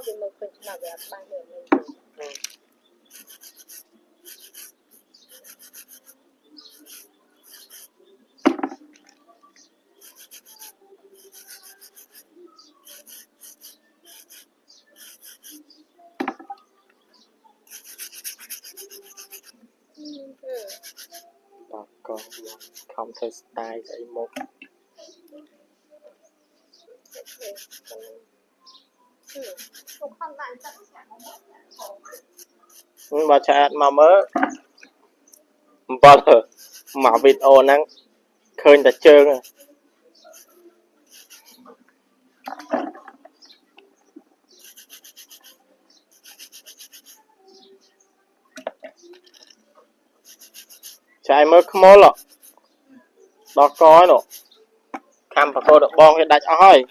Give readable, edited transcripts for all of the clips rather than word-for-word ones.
vì một phần nào về ba người mình Đó có không thể style cái một mà chạy mà mới vào mà video năng khơi ta chơi chạy mới không mơ lọ đó có nó cam và tôi được bong cái đạch oi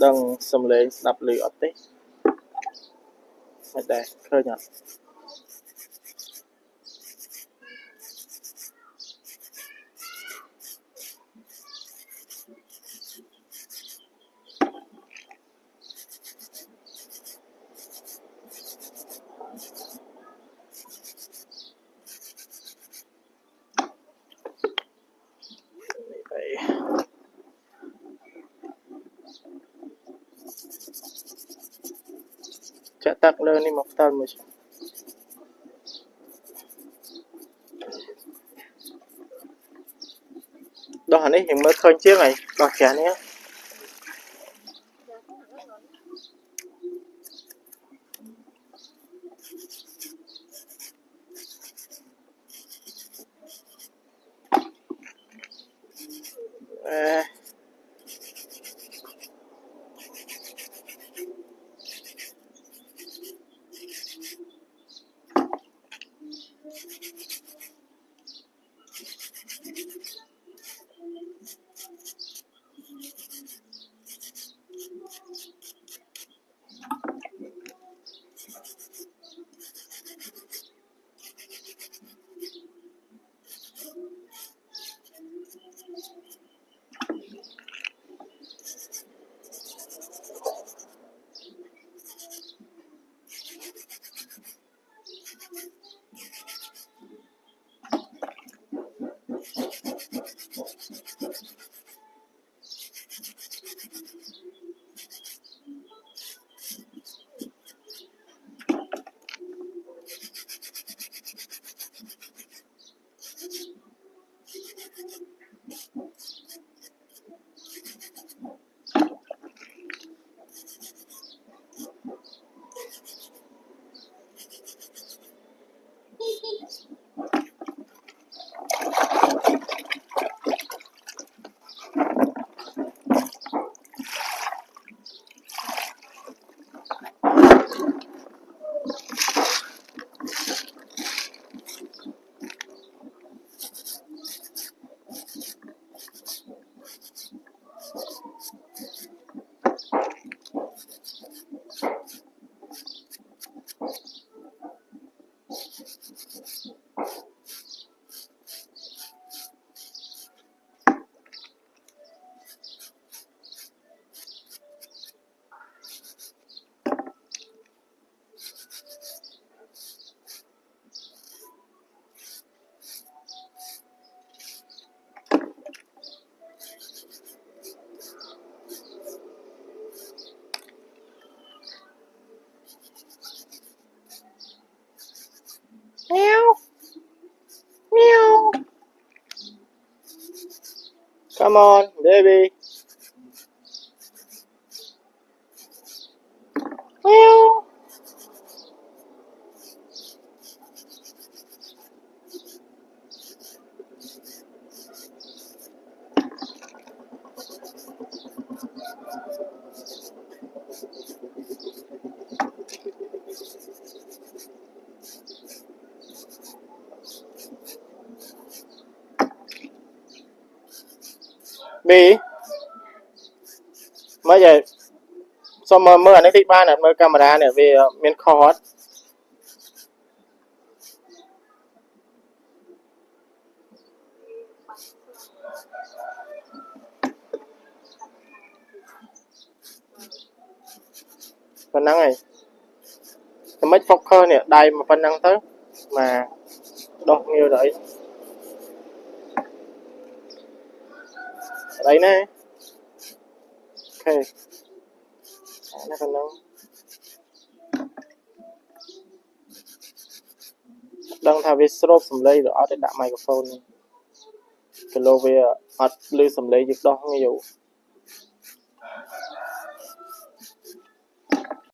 đừng xâm lệ đập lì ở tí đây khơi nhỉ cetak lên đi một tờ mới đó hẳn ấy hiện mới khơi chiếc này đọt chén nhé meow meow come on baby meow Bi mới giờ sao mơ anh ấy thích ba này mơ camera này vì miền khó phần năng này mấy phóc khơi này đầy mà phần năng tới mà đọc nhiều đấy đấy này ok nó phần năng đang thà về stroke sầm lây rồi ở đây đặt microphone cái lô về ọt lư sầm lây giúp đó nhiều